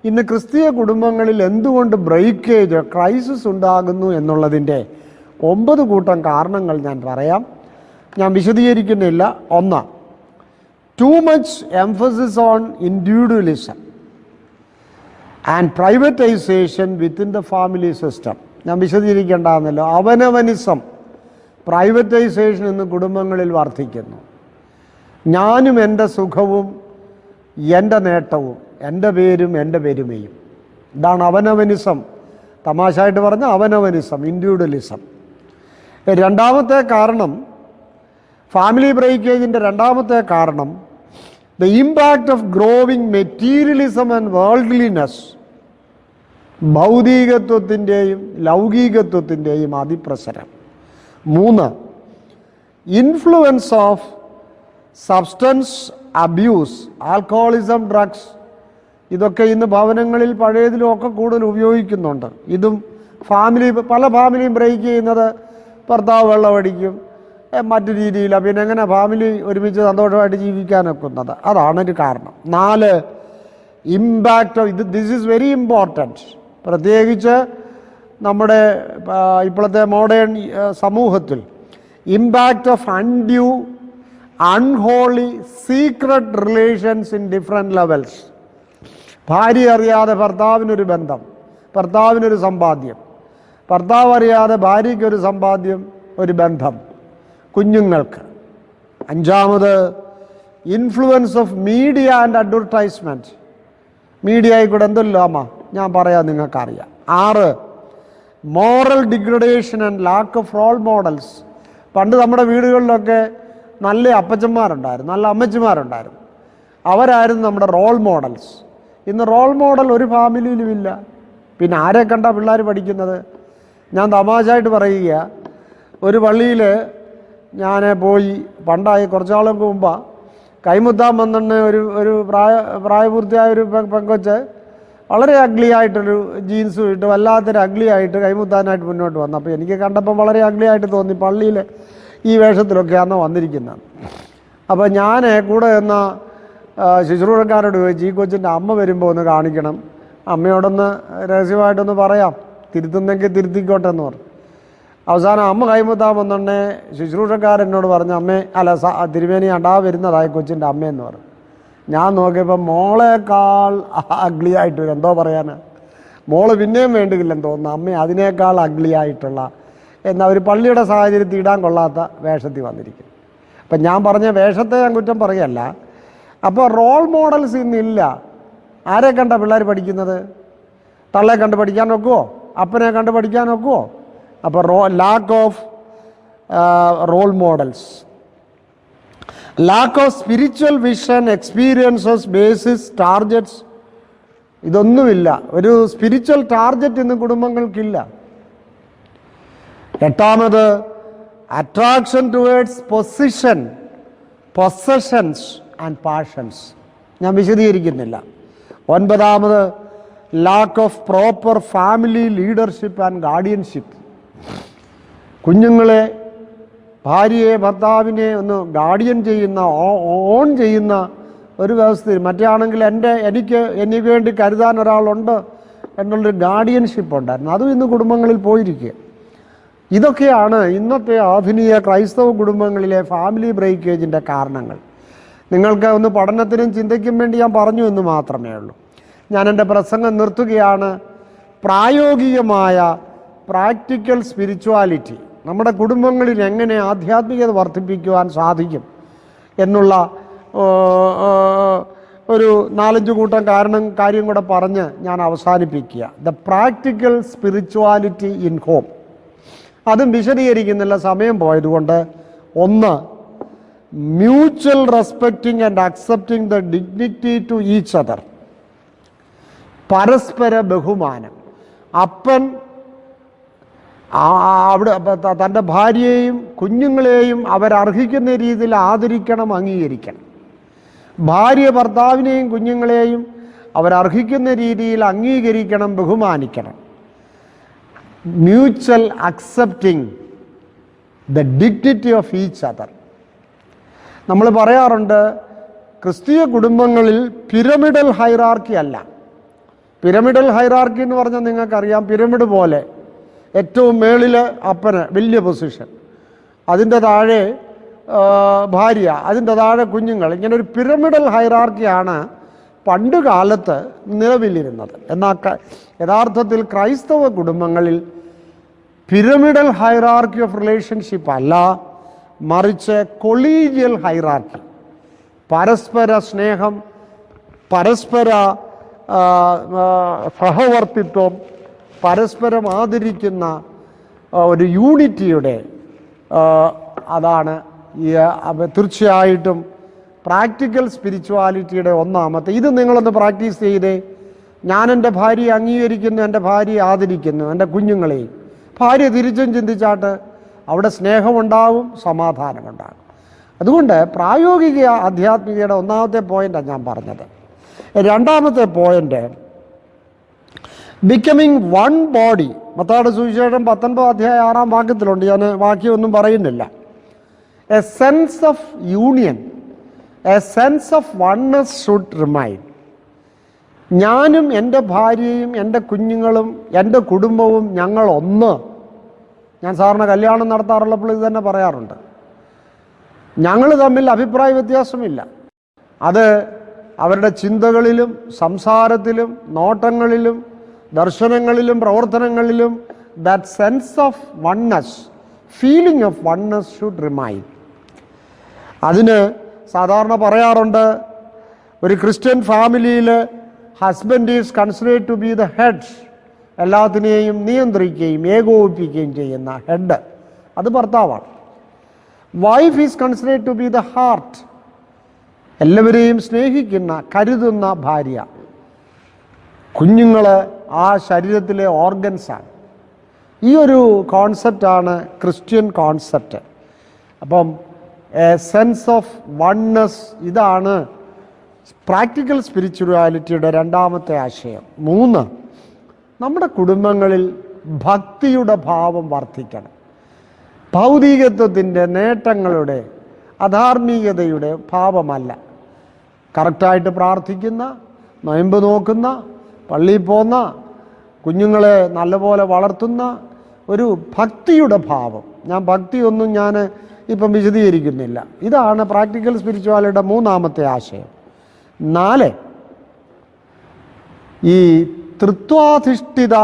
ഇന്ന് ക്രിസ്തീയ കുടുംബങ്ങളിൽ എന്തുകൊണ്ട് ബ്രേക്കേജ്, ക്രൈസിസ് ഉണ്ടാകുന്നു എന്നുള്ളതിൻ്റെ 9 കൂട്ടം കാരണങ്ങൾ ഞാൻ പറയാം. ഞാൻ വിശദീകരിക്കുന്നില്ല. 1, too much emphasis on individualism and privatisation within the family system. ഞാൻ വിശദീകരിക്കേണ്ടാന്നല്ലോ. അവനവനിസം, പ്രൈവറ്റൈസേഷൻ ഇന്ന് കുടുംബങ്ങളിൽ വർദ്ധിക്കുന്നു. ഞാനും എൻ്റെ സുഖവും എൻ്റെ നേട്ടവും, എൻ്റെ പേരും എൻ്റെ പെരുമയും, ഇതാണ് അവനവനിസം. തമാശയായിട്ട് പറഞ്ഞ അവനവനിസം, ഇൻഡിവിജ്വലിസം. രണ്ടാമത്തെ കാരണം, ഫാമിലി ബ്രേക്കേജിൻ്റെ രണ്ടാമത്തെ കാരണം, the impact of growing materialism and worldliness, ഭൗതികത്വത്തിൻ്റെയും ലൗകികത്വത്തിൻ്റെയും അതിപ്രസരം. 3, influence of substance abuse, alcoholism, drugs. ഇതൊക്കെ ഇന്ന് ഭവനങ്ങളിൽ പഴയതിലും ഒക്കെ കൂടുതൽ ഉപയോഗിക്കുന്നുണ്ട്. ഇതും പല ഫാമിലിയും ബ്രേക്ക് ചെയ്യുന്നത് ഭർത്താവ് വെള്ളമടിക്കും, മറ്റു രീതിയിലാണ്. പിന്നെ എങ്ങനെ ഫാമിലി ഒരുമിച്ച് സന്തോഷമായിട്ട് ജീവിക്കാനൊക്കുന്നത്? അതാണ് ഒരു കാരണം. 4, impact of this is very important. പ്രത്യേകിച്ച് നമ്മുടെ ഇപ്പോഴത്തെ മോഡേൺ സമൂഹത്തിൽ impact of undue, unholy, secret relations in different levels. ഭാര്യ അറിയാതെ ഭർത്താവിനൊരു ബന്ധം, ഭർത്താവിനൊരു സമ്പാദ്യം, ഭർത്താവ് അറിയാതെ ഭാര്യയ്ക്കൊരു സമ്പാദ്യം, ഒരു ബന്ധം, കുഞ്ഞുങ്ങൾക്ക്. അഞ്ചാമത് influence of media and advertisement. മീഡിയയിൽ കൂടെ എന്തെല്ലാമാ ഞാൻ പറയാം, നിങ്ങൾക്കറിയാം. 6, moral degradation and lack of role models. പണ്ട് നമ്മുടെ വീടുകളിലൊക്കെ നല്ല അപ്പച്ചന്മാരുണ്ടായിരുന്നു, നല്ല അമ്മച്ചിമാരുണ്ടായിരുന്നു, അവരായിരുന്നു നമ്മുടെ റോൾ മോഡൽസ്. ഇന്ന് റോൾ മോഡൽ ഒരു ഫാമിലിയിലുമില്ല. പിന്നെ ആരെ കണ്ടാ പിള്ളേർ പഠിക്കുന്നത്? ഞാൻ തമാശയായിട്ട് പറയുക, ഒരു പള്ളിയിൽ ഞാൻ പോയി, പണ്ടായി കുറച്ചാളുകൾക്ക് മുമ്പാണ്, കൈമുത്താൻ വന്നിട്ട് ഒരു പ്രായപൂർത്തിയായൊരു പെങ്കൊച്ച് വളരെ അഗ്ലി ആയിട്ടൊരു ജീൻസും ഇട്ട് വല്ലാത്തൊരു അഗ്ലി ആയിട്ട് കൈമുത്താനായിട്ട് മുന്നോട്ട് വന്നു. അപ്പോൾ എനിക്ക് കണ്ടപ്പം വളരെ അഗ്ലി ആയിട്ട് തോന്നി, പള്ളിയിൽ ഈ വേഷത്തിലൊക്കെയാണോ വന്നിരിക്കുന്നത്. അപ്പോൾ ഞാൻ കൂടെ എന്ന ശുശ്രൂഷക്കാരോട് ചോദിച്ചു, ഈ കൊച്ചിൻ്റെ അമ്മ വരുമ്പോൾ ഒന്ന് കാണിക്കണം, അമ്മയോടൊന്ന് രഹസ്യമായിട്ടൊന്ന് പറയാം, തിരുത്തുന്നെങ്കിൽ തിരുത്തിക്കോട്ടെ എന്ന് പറഞ്ഞു. അവസാനം അമ്മ കൈമുത്താൻ വന്നുണ്ടെ ശുശ്രൂഷക്കാരെന്നോട് പറഞ്ഞു, തിരുമേനി അണ്ടാ വരുന്നതായി കൊച്ചിൻ്റെ അമ്മയെന്ന് പറഞ്ഞു. ഞാൻ നോക്കിയപ്പോൾ മോളേക്കാൾ അഗ്ലി ആയിട്ട് വരും. എന്തോ പറയാൻ, മോള് പിന്നെയും വേണ്ടുകില്ലെന്ന് തോന്നുന്നു, അമ്മ അതിനേക്കാൾ അഗ്ലി ആയിട്ടുള്ള എന്നാൽ ഒരു പള്ളിയുടെ സാഹചര്യത്തിൽ ഇടാൻ കൊള്ളാത്ത വേഷത്തിൽ വന്നിരിക്കും. അപ്പം ഞാൻ പറഞ്ഞ വേഷത്തെ ഞാൻ കുറ്റം പറയല്ല. അപ്പോൾ റോൾ മോഡൽസ് ഇന്നില്ല. ആരെ കണ്ട പിള്ളേർ പഠിക്കുന്നത്? തള്ളെ കണ്ട് പഠിക്കാൻ നോക്കുമോ? അപ്പനെ കണ്ട് പഠിക്കാൻ നോക്കുമോ? അപ്പോൾ lack of role models, lack of spiritual vision, experiences, basis, targets, ഇതൊന്നുമില്ല. ഒരു സ്പിരിച്വൽ ടാർഗറ്റ് ഇന്ന് കുടുംബങ്ങൾക്കില്ല. 8, attraction towards possessions and passions. ഞാൻ വിശദീകരിക്കുന്നില്ല. 9, lack of proper family leadership and guardianship. കുഞ്ഞുങ്ങളെ, ഭാര്യയെ, ഭർത്താവിനെ ഒന്ന് ഗാർഡിയൻ ചെയ്യുന്ന, ഓൺ ചെയ്യുന്ന ഒരു വ്യവസ്ഥയിൽ. മറ്റേ ആണെങ്കിൽ എനിക്ക് വേണ്ടി കരുതാൻ ഒരാളുണ്ട് എന്നുള്ളൊരു ഗാർഡിയൻഷിപ്പ് ഉണ്ടായിരുന്നു. അതും ഇന്ന് കുടുംബങ്ങളിൽ പോയിരിക്കുക. ഇതൊക്കെയാണ് ഇന്നത്തെ ആധുനിക ക്രൈസ്തവ കുടുംബങ്ങളിലെ ഫാമിലി ബ്രേക്കേജിൻ്റെ കാരണങ്ങൾ. നിങ്ങൾക്ക് ഒന്ന് പഠനത്തിനും ചിന്തയ്ക്കും വേണ്ടി ഞാൻ പറഞ്ഞു എന്ന് മാത്രമേ ഉള്ളൂ. ഞാൻ എൻ്റെ പ്രസംഗം നിർത്തുകയാണ്. പ്രായോഗികമായ പ്രാക്ടിക്കൽ സ്പിരിച്വാലിറ്റി നമ്മുടെ കുടുംബങ്ങളിൽ എങ്ങനെ ആധ്യാത്മികത വർദ്ധിപ്പിക്കുവാൻ സാധിക്കും എന്നുള്ള ഒരു 4-5 കൂട്ടം കാര്യം കൂടെ പറഞ്ഞ് ഞാൻ അവസാനിപ്പിക്കുക. The practical spirituality in home. അതും വിശദീകരിക്കുന്നില്ല, സമയം പോയതുകൊണ്ട്. 1, mutual respecting and accepting the dignity to each other. പരസ്പര ബഹുമാനം. അപ്പൻ അവിടെ തൻ്റെ ഭാര്യയെയും കുഞ്ഞുങ്ങളെയും അവരർഹിക്കുന്ന രീതിയിൽ ആദരിക്കണം, അംഗീകരിക്കണം. ഭാര്യ ഭർത്താവിനെയും കുഞ്ഞുങ്ങളെയും അവരർഹിക്കുന്ന രീതിയിൽ അംഗീകരിക്കണം, ബഹുമാനിക്കണം. Mutual accepting the dignity of each other. നമ്മൾ പറയാറുണ്ട്, ക്രിസ്തീയ കുടുംബങ്ങളിൽ പിരമിഡൽ ഹൈറാർക്കി അല്ല. പിരമിഡൽ ഹൈറാർക്കി എന്ന് പറഞ്ഞാൽ നിങ്ങൾക്കറിയാം, പിരമിഡ് പോലെ ഏറ്റവും മേളിൽ അപ്പന് വലിയ പൊസിഷൻ, അതിൻ്റെ താഴെ ഭാര്യ, അതിൻ്റെ താഴെ കുഞ്ഞുങ്ങൾ. ഇങ്ങനെ ഒരു പിരമിഡൽ ഹൈറാർക്കിയാണ് പണ്ട് കാലത്ത് നിലവിലിരുന്നത്. എന്നാൽ യഥാർത്ഥത്തിൽ ക്രൈസ്തവ കുടുംബങ്ങളിൽ പിരമിഡൽ ഹൈറാർക്കി ഓഫ് റിലേഷൻഷിപ്പ് അല്ല, മറിച്ച് കൊളീജിയൽ ഹൈറാർക്കി. പരസ്പര സ്നേഹം, പരസ്പര സഹവർത്തിത്വം, പരസ്പരം ആദരിക്കുന്ന ഒരു യൂണിറ്റിയുടെ അതാണ് തീർച്ചയായിട്ടും പ്രാക്ടിക്കൽ സ്പിരിച്വാലിറ്റിയുടെ ഒന്നാമത്തെ. ഇത് നിങ്ങളൊന്ന് പ്രാക്ടീസ് ചെയ്തേ. ഞാൻ എൻ്റെ ഭാര്യയെ അംഗീകരിക്കുന്നു, എൻ്റെ ഭാര്യയെ ആദരിക്കുന്നു, എൻ്റെ കുഞ്ഞുങ്ങളെയും. ഭാര്യ തിരിച്ചും ചിന്തിച്ചാട്ട് അവിടെ സ്നേഹമുണ്ടാവും, സമാധാനമുണ്ടാകും. അതുകൊണ്ട് പ്രായോഗിക ആധ്യാത്മികതയുടെ ഒന്നാമത്തെ പോയിൻ്റാണ് ഞാൻ പറഞ്ഞത്. രണ്ടാമത്തെ പോയിൻ്റ്, ബിക്കമിങ് വൺ ബോഡി. മത്തായിയുടെ സുവിശേഷം 19-6 ഞാൻ വാക്യമൊന്നും പറയുന്നില്ല. A sense of union, A sense of oneness should remain. ഞാനും എൻ്റെ ഭാര്യയും എൻ്റെ കുഞ്ഞുങ്ങളും എൻ്റെ കുടുംബവും ഞങ്ങൾ ഒന്ന്. ഞാൻ സാറിന് കല്യാണം നടത്താറുള്ളപ്പോൾ ഇത് തന്നെ പറയാറുണ്ട്. ഞങ്ങൾ തമ്മിൽ അഭിപ്രായ വ്യത്യാസമില്ല. അത് അവരുടെ ചിന്തകളിലും സംസാരത്തിലും നോട്ടങ്ങളിലും ദർശനങ്ങളിലും പ്രവർത്തനങ്ങളിലും that sense of oneness, feeling of oneness should remain. അതിന് സാധാരണ പറയാറുണ്ട്, ഒരു ക്രിസ്ത്യൻ ഫാമിലിയിൽ husband is considered to be the head, എല്ലാത്തിനെയും നിയന്ത്രിക്കുകയും ഏകോപിപ്പിക്കുകയും ചെയ്യുന്ന ഹെഡ്, അത് ഭർത്താവാണ്. Wife is considered to be the heart, എല്ലാവരെയും സ്നേഹിക്കുന്ന കരുതുന്ന ഭാര്യ. കുഞ്ഞുങ്ങൾ ആ ശരീരത്തിലെ ഓർഗൻസാണ്. ഈ ഒരു കോൺസെപ്റ്റാണ് ക്രിസ്ത്യൻ കോൺസെപ്റ്റ്. അപ്പം എ സെൻസ് ഓഫ് വൺനെസ്, ഇതാണ് പ്രാക്ടിക്കൽ സ്പിരിച്വാലിറ്റിയുടെ രണ്ടാമത്തെ ആശയം. 3, നമ്മുടെ കുടുംബങ്ങളിൽ ഭക്തിയുടെ ഭാവം വർദ്ധിക്കണം. ഭൗതികത്വത്തിൻ്റെ നേട്ടങ്ങളുടെ, അധാർമികതയുടെ ഭാവമല്ല. കറക്റ്റായിട്ട് പ്രാർത്ഥിക്കുന്ന, നൊയമ്പ് നോക്കുന്ന, പള്ളിയിൽ പോകുന്ന, കുഞ്ഞുങ്ങളെ നല്ലപോലെ വളർത്തുന്ന ഒരു ഭക്തിയുടെ ഭാവം. ഭക്തിയൊന്നും ഞാൻ ഇപ്പം വിശദീകരിക്കുന്നില്ല. ഇതാണ് പ്രാക്ടിക്കൽ സ്പിരിച്വാലിറ്റിയുടെ 3ാമത്തെ ആശയം. 4, ഈ തൃത്വാധിഷ്ഠിത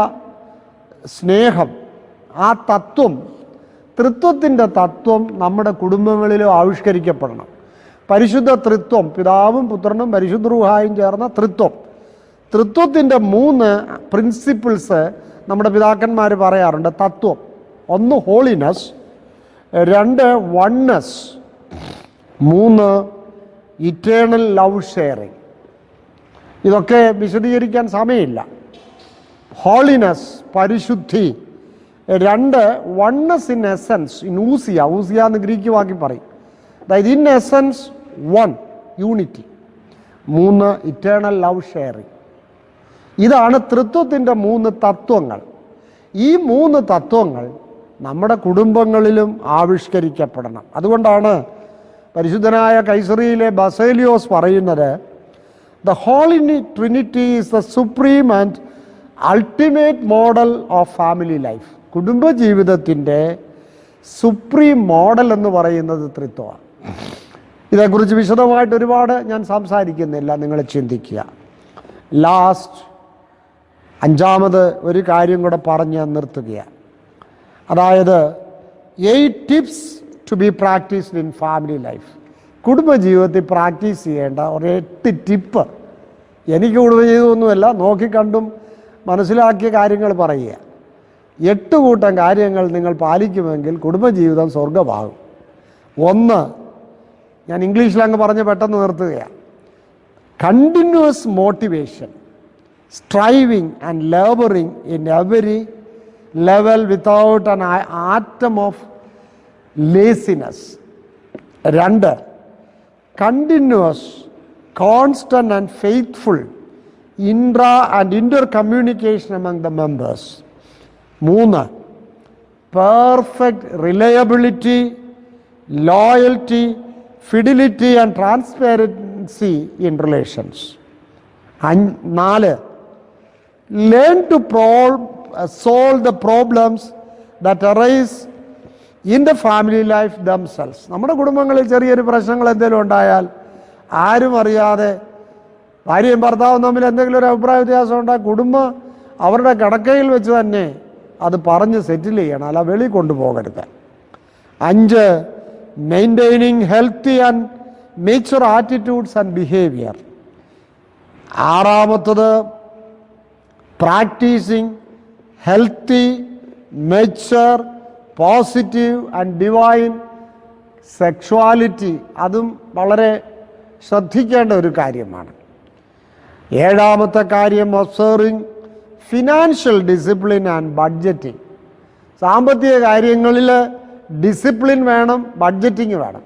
സ്നേഹം, ആ തത്വം, തൃത്വത്തിൻ്റെ തത്വം നമ്മുടെ കുടുംബങ്ങളിലും ആവിഷ്കരിക്കപ്പെടണം. പരിശുദ്ധ തൃത്വം, പിതാവും പുത്രനും പരിശുദ്ധ റൂഹായും ചേർന്ന തൃത്വം. തൃത്വത്തിൻ്റെ 3 പ്രിൻസിപ്പിൾസ് നമ്മുടെ പിതാക്കന്മാർ പറയാറുണ്ട്. തത്വം: 1 holiness, 2 oneness, 3 eternal love sharing. ഇതൊക്കെ വിശദീകരിക്കാൻ സമയമില്ല. ഹോളിനെസ്, പരിശുദ്ധി; 2 oneness in essence, in Uzziah, Uzziah എന്ന് ഗ്രീക്ക് വാക്കി പറയും. അതായത് in essence 1, unity; 3 eternal love sharing. ഇതാണ് തൃത്വത്തിൻ്റെ 3 തത്വങ്ങൾ. ഈ 3 തത്വങ്ങൾ നമ്മുടെ കുടുംബങ്ങളിലും ആവിഷ്കരിക്കപ്പെടണം. അതുകൊണ്ടാണ് പരിശുദ്ധനായ കൈസറിയിലെ ബസേലിയോസ് പറയുന്നത്, the holy trinity is the supreme and ultimate model of family life. കുടുംബജീവിതത്തിൻ്റെ സുപ്രീം മോഡൽ എന്ന് പറയുന്നത് ത്രിത്വമാണ്. ഇതേക്കുറിച്ച് വിശദമായിട്ട് ഒരുപാട് ഞാൻ സംസാരിക്കുന്നില്ല, നിങ്ങൾ ചിന്തിക്കുക. ലാസ്റ്റ് 5ാമത് ഒരു കാര്യം കൂടെ പറഞ്ഞ് നിർത്തുകയാണ്. അതായത് 8 tips to be practised in family life. കുടുംബജീവിതത്തിൽ പ്രാക്ടീസ് ചെയ്യേണ്ട ഒരു 8 ടിപ്പ്. എനിക്ക് കുടുംബജീവിതമൊന്നുമല്ല, നോക്കിക്കണ്ടും മനസ്സിലാക്കിയ കാര്യങ്ങൾ പറയുക. 8 കൂട്ടം കാര്യങ്ങൾ നിങ്ങൾ പാലിക്കുമെങ്കിൽ കുടുംബജീവിതം സ്വർഗമാകും. 1, ഞാൻ ഇംഗ്ലീഷിൽ അങ്ങ് പറഞ്ഞ് പെട്ടെന്ന് നിർത്തുകയാണ്. Continuous motivation, striving and laboring in every level without an atom of laziness. 2, continuous, constant and faithful intra and intercommunication among the members. 3, perfect reliability, loyalty, fidelity and transparency in relations. 4, learn to solve the problems that arise in the family life themselves. നമ്മുടെ കുടുംബങ്ങളിൽ ചെറിയൊരു പ്രശ്നങ്ങൾ എന്തെങ്കിലും ഉണ്ടായാൽ ആരും അറിയാതെ ഭാര്യയും ഭർത്താവും തമ്മിൽ എന്തെങ്കിലും ഒരു അഭിപ്രായ വ്യത്യാസം ഉണ്ടായി കുടുംബം അവരുടെ കിടക്കയിൽ വെച്ച് തന്നെ അത് പറഞ്ഞ് സെറ്റിൽ ചെയ്യണം, അല്ല വെളി കൊണ്ടുപോകരുത്. 5, maintaining healthy and mature attitudes and behaviour. 6ാമത്തത് practising healthy, mature, positive and divine sexuality. അതും വളരെ ശ്രദ്ധിക്കേണ്ട ഒരു കാര്യമാണ്. 7ാമത്തെ കാര്യം observing financial discipline and budgeting. സാമ്പത്തിക കാര്യങ്ങളിൽ ഡിസിപ്ലിൻ വേണം, ബഡ്ജറ്റിംഗ് വേണം.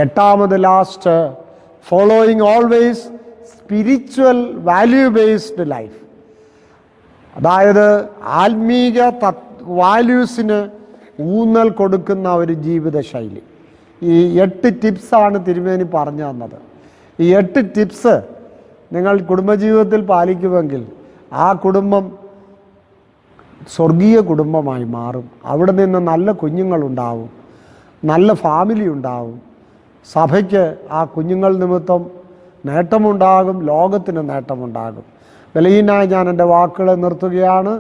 8ാമത് last, following always spiritual value based life. അതായത് ആത്മീക വാല്യൂസിന് ഊന്നൽ കൊടുക്കുന്ന ഒരു ജീവിതശൈലി. ഈ 8 ടിപ്സാണ് തിരുമേനി പറഞ്ഞു തന്നത്. ഈ 8 ടിപ്സ് നിങ്ങൾ കുടുംബജീവിതത്തിൽ പാലിക്കുമെങ്കിൽ ആ കുടുംബം സ്വർഗീയ കുടുംബമായി മാറും. അവിടെ നിന്ന് നല്ല കുഞ്ഞുങ്ങളുണ്ടാവും, നല്ല ഫാമിലി ഉണ്ടാവും. സഭയ്ക്ക് ആ കുഞ്ഞുങ്ങൾ നിമിത്തം നേട്ടമുണ്ടാകും, ലോകത്തിന് നേട്ടമുണ്ടാകും. ബലഹീനായി ഞാൻ എൻ്റെ വാക്കുകളെ നിർത്തുകയാണ്.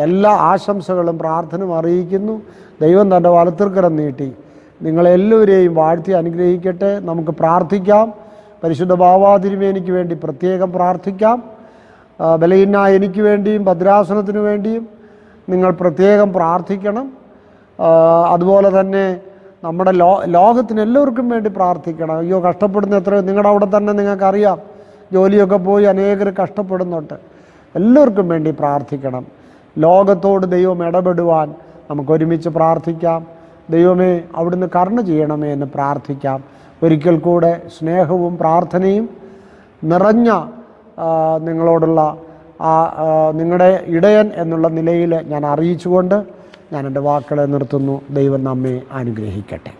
എല്ലാ ആശംസകളും പ്രാർത്ഥനയും അറിയിക്കുന്നു. ദൈവം തൻ്റെ വലത്തിൽക്കരം നീട്ടി നിങ്ങളെല്ലാവരെയും വാഴ്ത്തി അനുഗ്രഹിക്കട്ടെ. നമുക്ക് പ്രാർത്ഥിക്കാം. പരിശുദ്ധ ബാവാതിരുമേനിക്ക് വേണ്ടി പ്രത്യേകം പ്രാർത്ഥിക്കാം. ബലഹീനായ എനിക്ക് വേണ്ടിയും ഭദ്രാസനത്തിനു വേണ്ടിയും നിങ്ങൾ പ്രത്യേകം പ്രാർത്ഥിക്കണം. അതുപോലെ തന്നെ നമ്മുടെ ലോകത്തിന് എല്ലാവർക്കും വേണ്ടി പ്രാർത്ഥിക്കണം. അയ്യോ, കഷ്ടപ്പെടുന്ന എത്രയോ നിങ്ങളുടെ അവിടെ തന്നെ നിങ്ങൾക്കറിയാം. ജോലിയൊക്കെ പോയി അനേകർ കഷ്ടപ്പെടുന്നുണ്ട്. എല്ലാവർക്കും വേണ്ടി പ്രാർത്ഥിക്കണം. ലോകത്തോട് ദൈവം ഇടപെടുവാൻ നമുക്ക് ഒരുമിച്ച് പ്രാർത്ഥിക്കാം. ദൈവമേ, അവിടുന്ന് കരുണ ചെയ്യണമേ എന്ന് പ്രാർത്ഥിക്കാം. ഒരിക്കൽ കൂടെ സ്നേഹവും പ്രാർത്ഥനയും നിറഞ്ഞ നിങ്ങളോടുള്ള നിങ്ങളുടെ ഇടയൻ എന്നുള്ള നിലയിൽ ഞാൻ അറിയിച്ചുകൊണ്ട് ഞാൻ എൻ്റെ വാക്കുകളെ നിർത്തുന്നു. ദൈവം നമ്മെ അനുഗ്രഹിക്കട്ടെ.